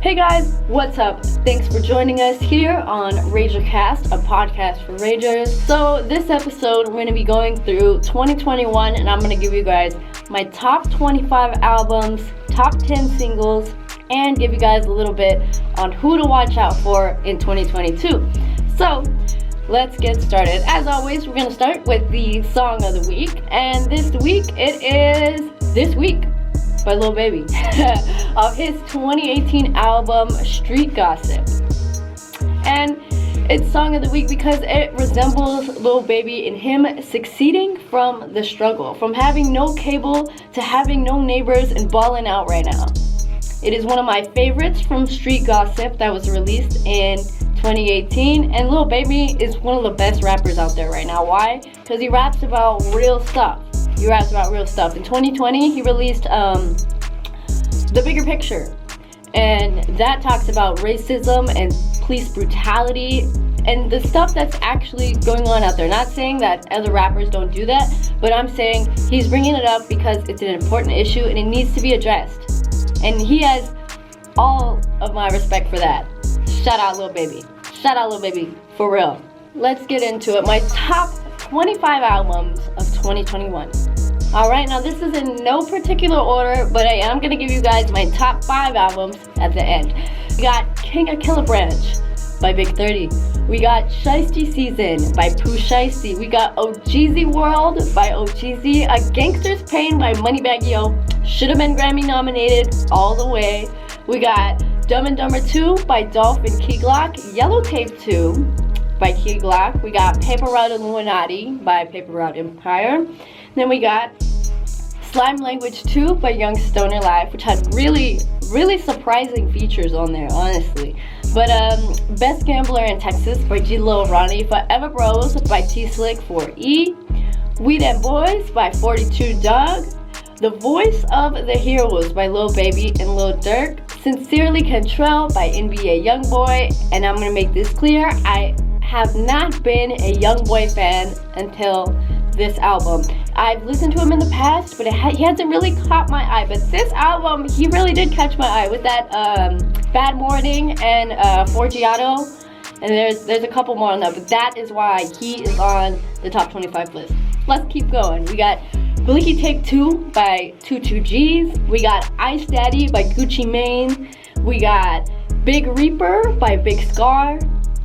Hey guys, what's up? Thanks for joining us here on RagerCast, a podcast for Ragers. So this episode, we're going to be going through 2021, and I'm going to give you guys my top 25 albums, top 10 singles, and give you guys a little bit on who to watch out for in 2022. So let's get started. As always, we're going to start with the song of the week, and this week it is This Week by Lil Baby of his 2018 album Street Gossip. And it's song of the week because it resembles Lil Baby in him succeeding from the struggle, from having no cable to having no neighbors and balling out right now. It is one of my favorites from Street Gossip that was released in 2018, and Lil Baby is one of the best rappers out there right now. Why? Because he raps about real stuff. In 2020, he released The Bigger Picture, and that talks about racism and police brutality and the stuff that's actually going on out there. Not saying that other rappers don't do that, but I'm saying he's bringing it up because it's an important issue and it needs to be addressed. And he has all of my respect for that. Shout out Lil Baby. Shout out Lil Baby, for real. Let's get into it. My top 25 albums of 2021. Alright, now this is in no particular order, but I am going to give you guys my top 5 albums at the end. We got King of Killer Branch by Big 30. We got Shiesty Season by Pooh Shiesty. We got OGZ World by OGZ. A Gangster's Pain by Moneybagg Yo. Should have been Grammy nominated all the way. We got Dumb and Dumber 2 by Dolph and Key Glock. Yellow Tape 2 by Key Glock. We got Paper Route Illuminati by Paper Route Empire. Then we got Slime Language 2 by Young Stoner Live, which had really surprising features on there, honestly. But Best Gambler in Texas by G Lil Ronnie. Forever Bros by T Slick 4E. Weed and Boys by 42 Dugg. The Voice of the Heroes by Lil Baby and Lil Durk. Sincerely Control by NBA Youngboy. And I'm gonna make this clear, I have not been a Youngboy fan until this album. I've listened to him in the past, but he hasn't really caught my eye. But this album, he really did catch my eye with that Bad Morning and Forgiato. And there's a couple more on that, but that is why he is on the top 25 list. Let's keep going. We got Blicky Take 2 by 22Gs. We got Ice Daddy by Gucci Mane. We got Big Reaper by Big Scar.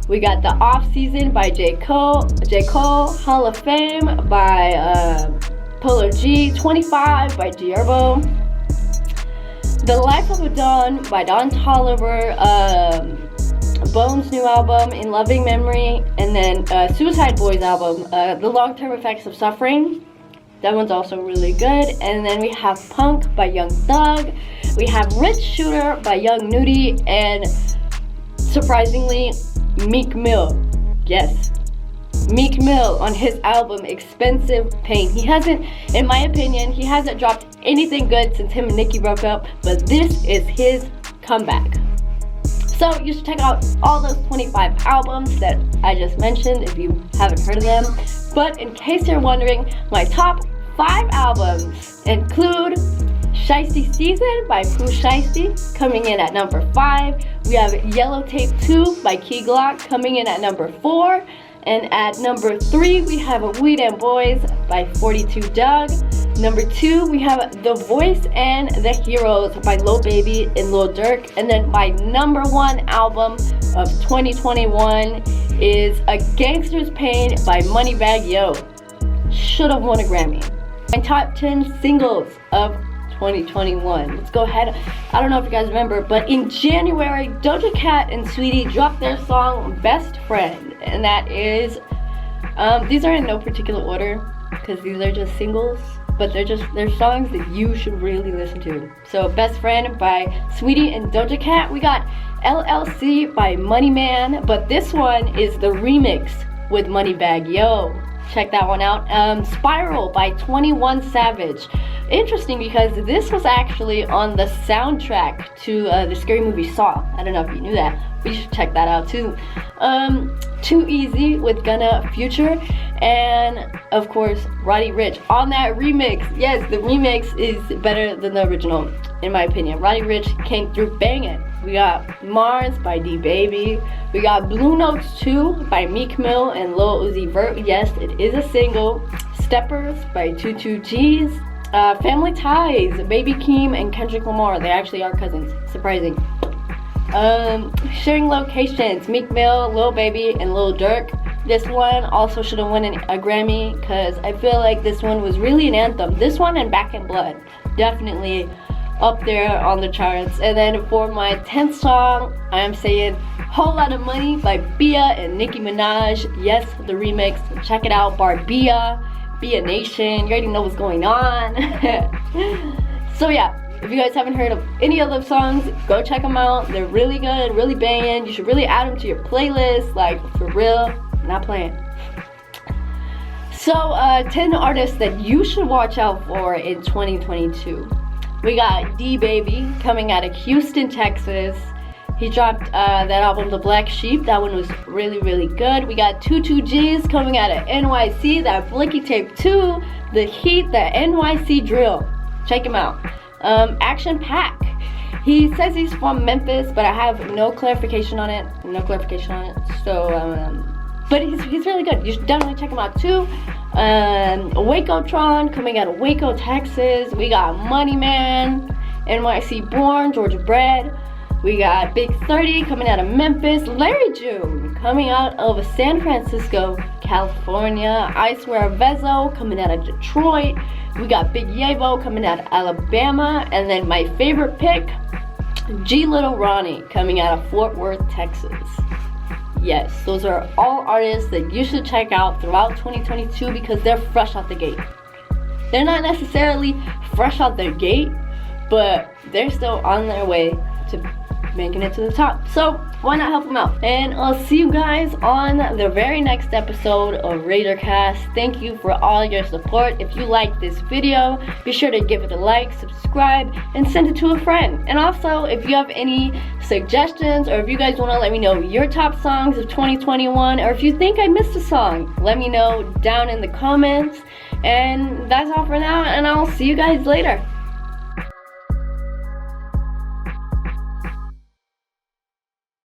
We got The Off Season by J. Cole, Hall of Fame by Polo G, 25 by G Herbo, The Life of a Don by Don Toliver, Bones' new album, In Loving Memory, and then Suicide Boys album, The Long-Term Effects of Suffering. That one's also really good. And then we have Punk by Young Thug. We have Rich Shooter by Young Nudie, and surprisingly, Meek Mill. Yes, Meek Mill on his album Expensive Pain. He hasn't, in my opinion, he hasn't dropped anything good since him and Nicki broke up, but this is his comeback. So you should check out all those 25 albums that I just mentioned if you haven't heard of them. But in case you're wondering, my top 5 albums include Shiesty Season by Pooh Shiesty, coming in at number 5. We have Yellow Tape 2 by Key Glock, coming in at number 4. And at number 3, we have Weed and Boys by 42 Dugg. Number 2, we have The Voice and the Heroes by Lil Baby and Lil Durk. And then my number 1 album of 2021 is A Gangster's Pain by Moneybagg Yo. Should have won a Grammy. My top 10 singles of 2021. Let's go ahead. I don't know if you guys remember, but in January, Doja Cat and Sweetie dropped their song Best Friend, and that is these are in no particular order because these are just singles, but they're songs that you should really listen to. So Best Friend by Sweetie and Doja Cat. We got LLC by Money Man, but this one is the remix with Moneybagg Yo. Check that one out. Spiral by 21 Savage. Interesting because this was actually on the soundtrack to the scary movie Saw. I don't know if you knew that, but you should check that out too. Too Easy with Gunna Future, and of course Roddy Ricch on that remix. Yes, the remix is better than the original in my opinion. Roddy Ricch came through banging. We got Mars by D-Baby. We got Blue Notes 2 by Meek Mill and Lil Uzi Vert. Yes, it is a single. Steppers by 22G's. Family Ties, Baby Keem and Kendrick Lamar. They actually are cousins. Surprising. Sharing Locations, Meek Mill, Lil Baby, and Lil Durk. This one also should have won a Grammy because I feel like this one was really an anthem. This one and Back in Blood, definitely up there on the charts. And then for my 10th song, I am saying Whole Lot of Money by Bia and Nicki Minaj. Yes, the remix. Check it out, Barbia, Bia Nation. You already know what's going on. So yeah. If you guys haven't heard of any of those songs, go check them out. They're really good, really banging. You should really add them to your playlist, like for real, not playing. So 10 artists that you should watch out for in 2022. We got D-Baby coming out of Houston, Texas. He dropped that album, The Black Sheep. That one was really, really good. We got 22G's coming out of NYC, that Blicky Tape 2, The Heat, the NYC Drill. Check him out. Action Pack. He says he's from Memphis, but I have no clarification on it. So, but he's really good. You should definitely check him out too. Wacotron coming out of Waco, Texas. We got Money Man, NYC Born, Georgia Bred. We got Big 30 coming out of Memphis. Larry June coming out of San Francisco, California. I Swear Vezo coming out of Detroit. We got Big Yevo coming out of Alabama. And then my favorite pick, G Little Ronnie coming out of Fort Worth, Texas. Yes, those are all artists that you should check out throughout 2022 because they're fresh out the gate. They're not necessarily fresh out the gate, but they're still on their way to making it to the top. So why not help them out? And I'll see you guys on the very next episode of RaiderCast. Thank you for all your support. If you like this video, be sure to give it a like, subscribe, and send it to a friend. And also, if you have any suggestions, or if you guys want to let me know your top songs of 2021, or if you think I missed a song, let me know down in the comments. And that's all for now, and I'll see you guys later.